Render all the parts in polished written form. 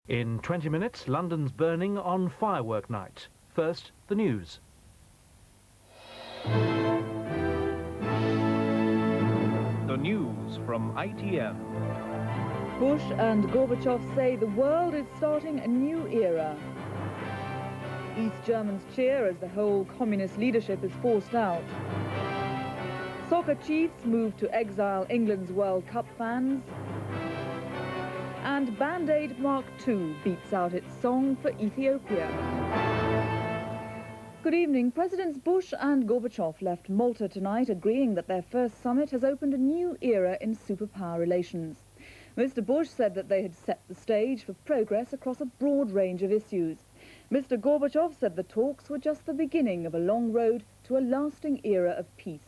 In 20 minutes, London's burning on firework night. First, the news. The news from ITN. Bush and Gorbachev say the world is starting a new era. East Germans cheer as the whole communist leadership is forced out. Soccer chiefs move to exile England's World Cup fans. And Band-Aid Mark II beats out its song for Ethiopia. Good evening. Presidents Bush and Gorbachev left Malta tonight agreeing that their first summit has opened a new era in superpower relations. Mr. Bush said that they had set the stage for progress across a broad range of issues. Mr. Gorbachev said the talks were just the beginning of a long road to a lasting era of peace.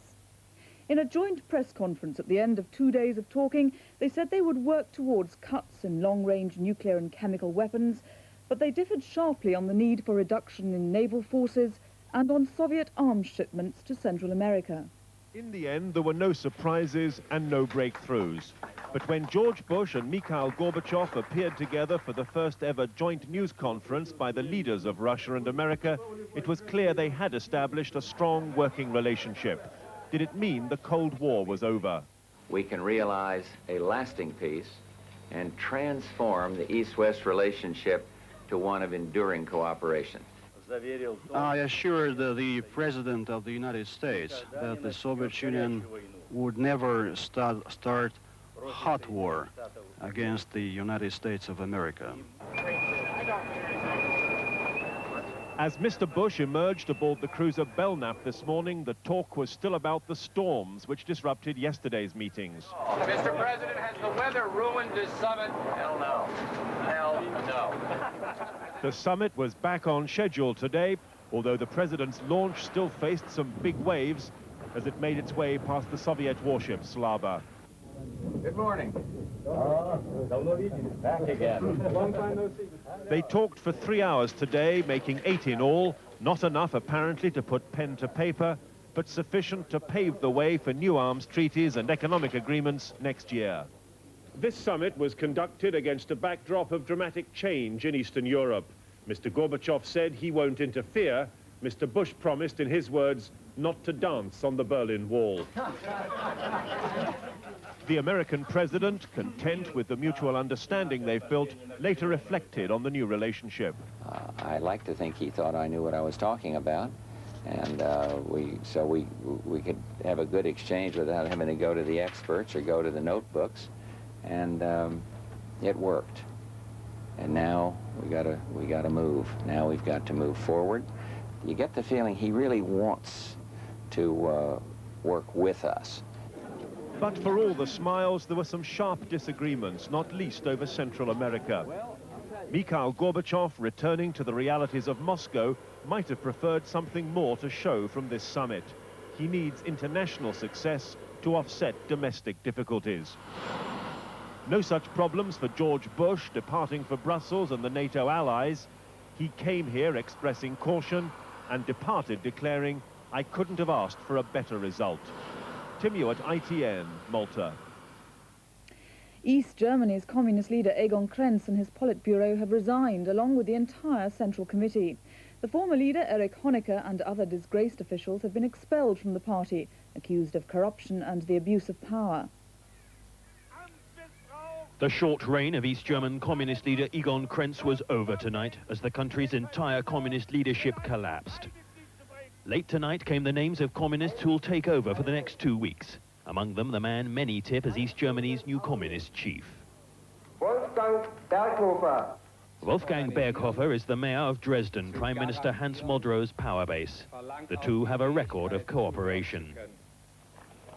In a joint press conference at the end of 2 days of talking, they said they would work towards cuts in long-range nuclear and chemical weapons, but they differed sharply on the need for reduction in naval forces and on Soviet arms shipments to Central America. In the end, there were no surprises and no breakthroughs. But when George Bush and Mikhail Gorbachev appeared together for the first ever joint news conference by the leaders of Russia and America, it was clear they had established a strong working relationship. Did it mean the Cold War was over? We can realize a lasting peace and transform the East-West relationship to one of enduring cooperation. I assured the President of the United States that the Soviet Union would never start hot war against the United States of America. As Mr. Bush emerged aboard the cruiser Belknap this morning, the talk was still about the storms which disrupted yesterday's meetings. Mr. President, has the weather ruined this summit? Hell no. Hell no. The summit was back on schedule today, although the president's launch still faced some big waves as it made its way past the Soviet warship Slava. Good morning. Back again. Long time no see. They talked for 3 hours today, making 8 in all, not enough apparently to put pen to paper, but sufficient to pave the way for new arms treaties and economic agreements next year. This summit was conducted against a backdrop of dramatic change in Eastern Europe. Mr. Gorbachev said he won't interfere. Mr. Bush promised, in his words, not to dance on the Berlin Wall. The American president, content with the mutual understanding they've built, later reflected on the new relationship. I like to think he thought I knew what I was talking about, and we could have a good exchange without having to go to the experts or go to the notebooks, and it worked. And now we gotta move. Now we've got to move forward. You get the feeling he really wants to work with us. But for all the smiles, there were some sharp disagreements, not least over Central America. Mikhail Gorbachev, returning to the realities of Moscow, might have preferred something more to show from this summit. He needs international success to offset domestic difficulties. No such problems for George Bush, departing for Brussels and the NATO allies. He came here expressing caution and departed declaring, "I couldn't have asked for a better result." Tim Ewart, ITN, Malta. East Germany's communist leader Egon Krenz and his Politburo have resigned, along with the entire Central Committee. The former leader, Erich Honecker, and other disgraced officials have been expelled from the party, accused of corruption and the abuse of power. The short reign of East German communist leader Egon Krenz was over tonight as the country's entire communist leadership collapsed. Late tonight came the names of communists who will take over for the next 2 weeks. Among them, the man many tip as East Germany's new communist chief. Wolfgang Berghofer is the mayor of Dresden, Prime Minister Hans Modrow's power base. The two have a record of cooperation.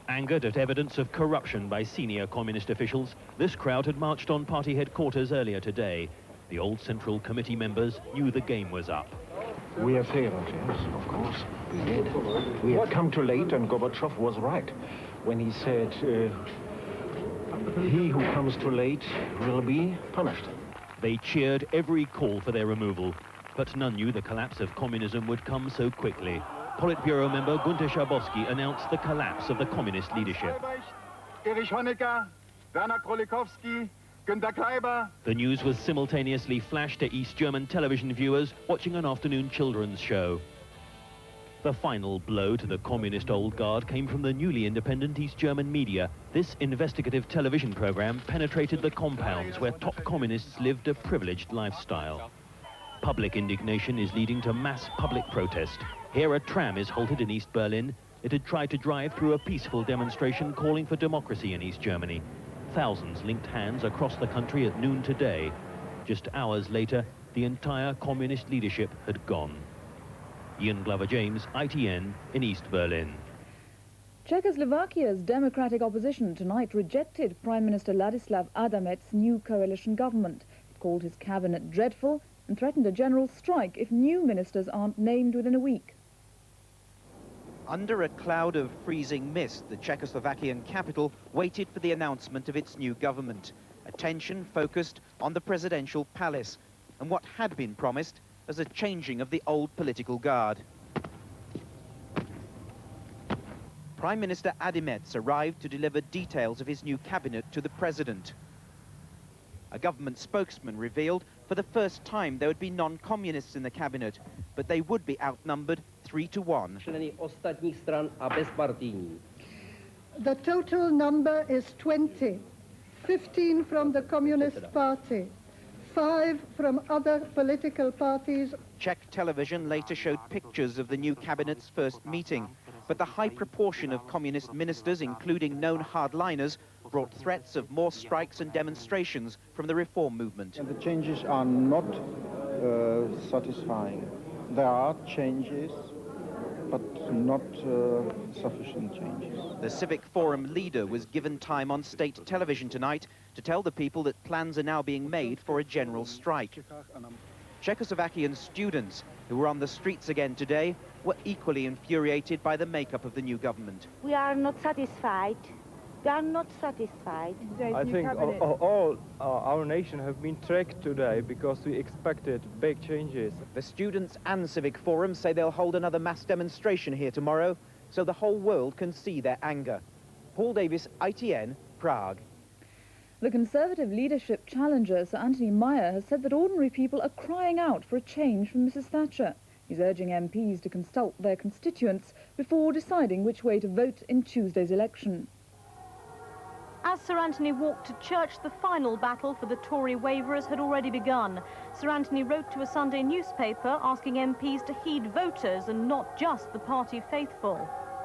Angered at evidence of corruption by senior communist officials, this crowd had marched on party headquarters earlier today. The old Central Committee members knew the game was up. We have failed, yes, of course, we did. We had come too late, and Gorbachev was right when he said, he who comes too late will be punished. They cheered every call for their removal, but none knew the collapse of communism would come so quickly. Politburo member Günter Schabowski announced the collapse of the communist leadership. Erich Honecker, Werner Krolikowski, The news was simultaneously flashed to East German television viewers watching an afternoon children's show. The final blow to the communist old guard came from the newly independent East German media. This investigative television program penetrated the compounds where top communists lived a privileged lifestyle. Public indignation is leading to mass public protest. Here a tram is halted in East Berlin. It had tried to drive through a peaceful demonstration calling for democracy in East Germany. Thousands linked hands across the country at noon today. Just hours later, the entire communist leadership had gone. Ian Glover-James, ITN, in East Berlin. Czechoslovakia's democratic opposition tonight rejected Prime Minister Ladislav Adamet's new coalition government. It called his cabinet dreadful and threatened a general strike if new ministers aren't named within a week. Under a cloud of freezing mist, the Czechoslovakian capital waited for the announcement of its new government. Attention focused on the presidential palace and what had been promised as a changing of the old political guard. Prime Minister Adamet arrived to deliver details of his new cabinet to the president. A government spokesman revealed for the first time there would be non-communists in the cabinet, but they would be outnumbered 3-1. The total number is 20, 15 from the Communist Party, 5 from other political parties. Czech television later showed pictures of the new cabinet's first meeting, but the high proportion of communist ministers, including known hardliners, brought threats of more strikes and demonstrations from the reform movement. And the changes are not satisfying. There are changes, but not sufficient changes. The Civic Forum leader was given time on state television tonight to tell the people that plans are now being made for a general strike. Czechoslovakian students who were on the streets again today were equally infuriated by the makeup of the new government. We are not satisfied. We are not satisfied. I think all our nation have been tricked today because we expected big changes. The students and Civic Forum say they'll hold another mass demonstration here tomorrow so the whole world can see their anger. Paul Davies, ITN, Prague. The Conservative leadership challenger, Sir Anthony MEYER, has said that ordinary people are crying out for a change from Mrs Thatcher. He's urging MPs to consult their constituents before deciding which way to vote in Tuesday's election. As Sir Anthony walked to church, the final battle for the Tory waverers had already begun. Sir Anthony wrote to a Sunday newspaper asking MPs to heed voters and not just the party faithful.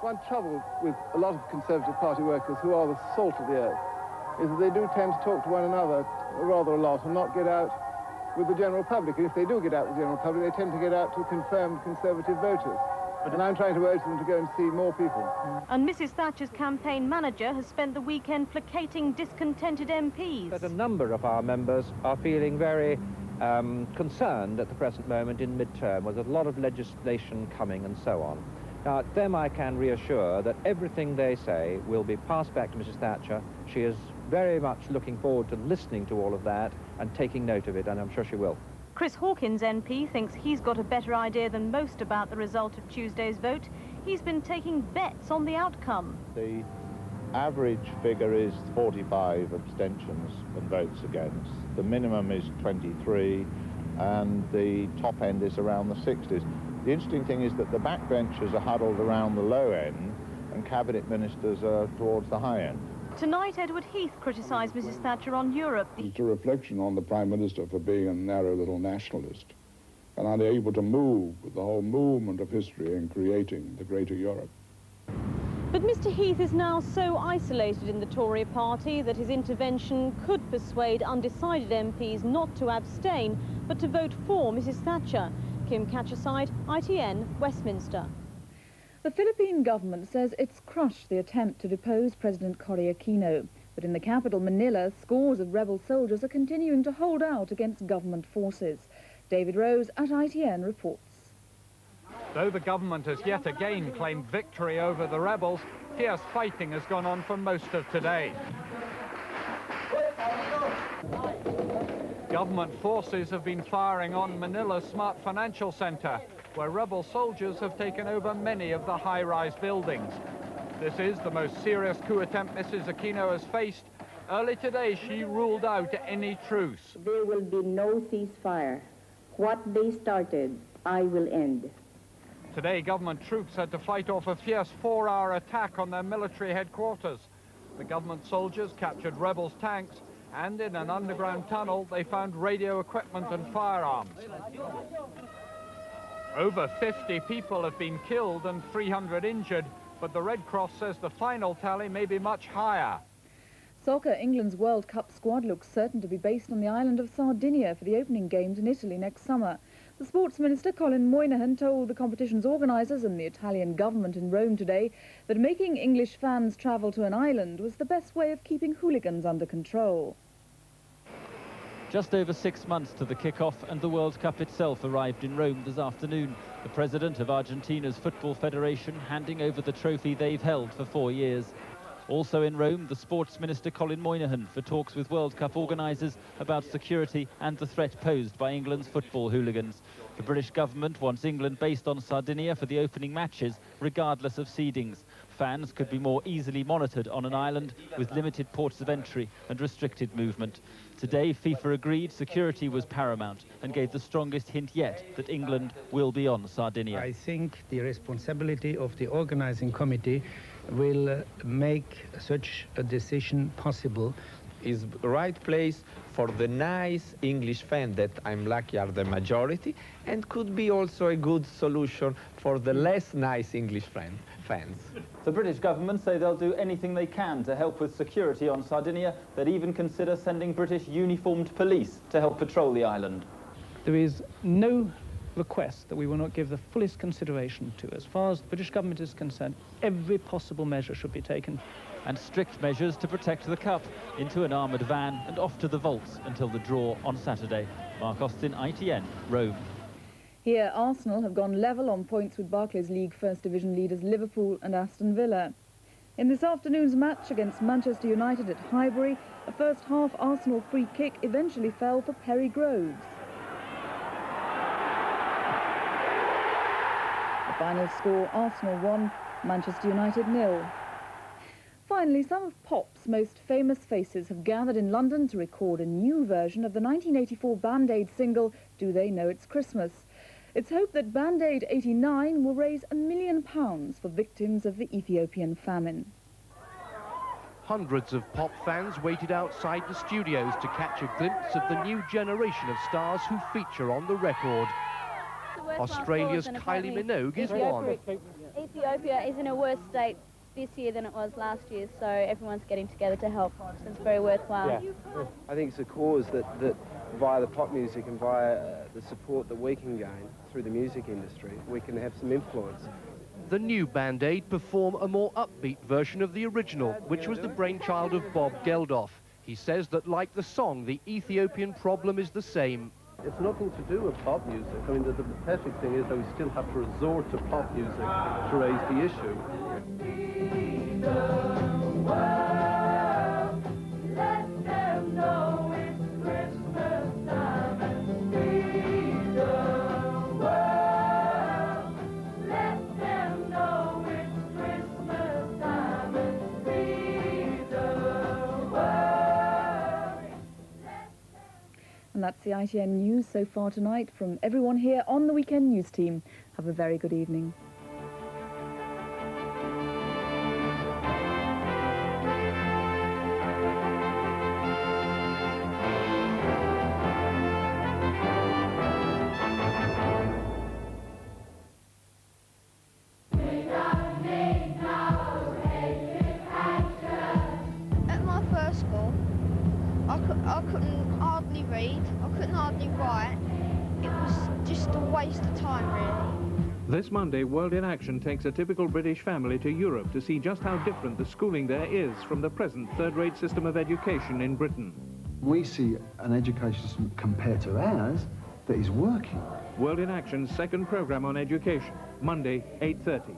One trouble with a lot of Conservative Party workers who are the salt of the earth is that they do tend to talk to one another rather a lot and not get out with the general public. And if they do get out with the general public, they tend to get out to confirmed Conservative voters. And I'm trying to urge them to go and see more people. And Mrs Thatcher's campaign manager has spent the weekend placating discontented MPs. But a number of our members are feeling very concerned at the present moment in mid-term, with a lot of legislation coming and so on. Now, them I can reassure that everything they say will be passed back to Mrs Thatcher. She is very much looking forward to listening to all of that and taking note of it, and I'm sure she will. Chris Hawkins MP thinks he's got a better idea than most about the result of Tuesday's vote. He's been taking bets on the outcome. The average figure is 45 abstentions and votes against. The minimum is 23, and the top end is around the 60s. The interesting thing is that the backbenchers are huddled around the low end, and cabinet ministers are towards the high end. Tonight, Edward Heath criticised Mrs Thatcher on Europe. It's a reflection on the Prime Minister for being a narrow little nationalist and unable to move with the whole movement of history in creating the greater Europe. But Mr Heath is now so isolated in the Tory party that his intervention could persuade undecided MPs not to abstain, but to vote for Mrs Thatcher. Kim CATCHESIDE, ITN, Westminster. The Philippine government says it's crushed the attempt to depose President Cory Aquino. But in the capital, Manila, scores of rebel soldiers are continuing to hold out against government forces. David Rose at ITN reports. Though the government has yet again claimed victory over the rebels, fierce fighting has gone on for most of today. Government forces have been firing on Manila's Smart Financial Center, where rebel soldiers have taken over many of the high-rise buildings. This is the most serious coup attempt Mrs Aquino has faced, Early today, she ruled out any truce. There will be no ceasefire. What they started, I will end. Today, government troops had to fight off a fierce 4-hour attack on their military headquarters. The government soldiers captured rebels' tanks, and in an underground tunnel, they found radio equipment and firearms. Over 50 people have been killed and 300 injured, but the Red Cross says the final tally may be much higher. Soccer, England's World Cup squad looks certain to be based on the island of Sardinia for the opening games in Italy next summer. The Sports Minister, Colin Moynihan, told the competition's organisers and the Italian government in Rome today that making English fans travel to an island was the best way of keeping hooligans under control. Just over 6 months to the kick-off, and the World Cup itself arrived in Rome this afternoon. The president of Argentina's Football Federation handing over the trophy they've held for 4 years. Also in Rome, the Sports Minister Colin Moynihan for talks with World Cup organisers about security and the threat posed by England's football hooligans. The British government wants England based on Sardinia for the opening matches, regardless of seedings. Fans could be more easily monitored on an island with limited ports of entry and restricted movement. Today, FIFA agreed security was paramount and gave the strongest hint yet that England will be on Sardinia. I think the responsibility of the organising committee will make such a decision possible. Is the right place for the nice English fan that I'm lucky are the majority, and could be also a good solution for the less nice English fans. The British government say they'll do anything they can to help with security on Sardinia. They'd even consider sending British uniformed police to help patrol the island. There is no request that we will not give the fullest consideration to. As far as the British government is concerned, every possible measure should be taken. And strict measures to protect the cup, into an armoured van and off to the vaults until the draw on Saturday. Mark Austin, ITN, Rome. Here, Arsenal have gone level on points with Barclays League First Division leaders Liverpool and Aston Villa. In this afternoon's match against Manchester United at Highbury, a first-half Arsenal free kick eventually fell for Perry Groves. The final score, Arsenal 1, Manchester United 0. Finally, some of pop's most famous faces have gathered in London to record a new version of the 1984 Band Aid single, Do They Know It's Christmas? It's hoped that Band Aid 89 will raise £1 million for victims of the Ethiopian famine. Hundreds of pop fans waited outside the studios to catch a glimpse of the new generation of stars who feature on the record. Australia's Kylie Minogue is one. Ethiopia is in a worse state this year than it was last year, so everyone's getting together to help, so it's very worthwhile. Yeah. I think it's a cause that via the pop music and via the support that we can gain through the music industry, we can have some influence. The new Band Aid perform a more upbeat version of the original, which was the brainchild of Bob Geldof. He says that, like the song, the Ethiopian problem is the same. It's nothing to do with pop music. I mean, the pathetic thing is that we still have to resort to pop music to raise the issue. And that's the ITN News so far tonight. From everyone here on the Weekend News team, have a very good evening. At my first school, I couldn't hardly read, I couldn't hardly write. It was just a waste of time, really. This Monday, World in Action takes a typical British family to Europe to see just how different the schooling there is from the present third-rate system of education in Britain. We see an education system compared to ours that is working. World in Action's second programme on education, Monday, 8:30.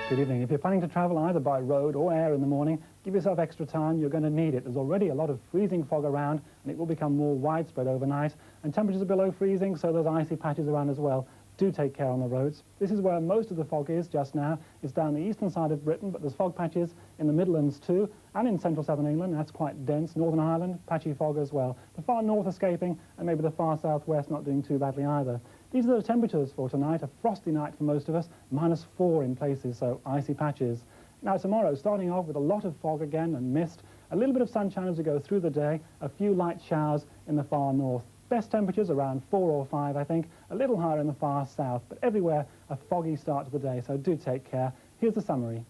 Good evening. If you're planning to travel either by road or air in the morning, give yourself extra time. You're going to need it. There's already a lot of freezing fog around, and it will become more widespread overnight. And temperatures are below freezing, so there's icy patches around as well. do take care on the roads. This is where most of the fog is just now. It's down the eastern side of Britain, but there's fog patches in the Midlands too, and in central southern England. That's quite dense. Northern Ireland, patchy fog as well. The far north escaping, and maybe the far southwest not doing too badly either. These are the temperatures for tonight. A frosty night for most of us, -4 in places, so icy patches. Now tomorrow, starting off with a lot of fog again and mist, a little bit of sunshine as we go through the day, a few light showers in the far north. Best temperatures around 4 or 5, I think, a little higher in the far south, but everywhere a foggy start to the day, so do take care. Here's the summary.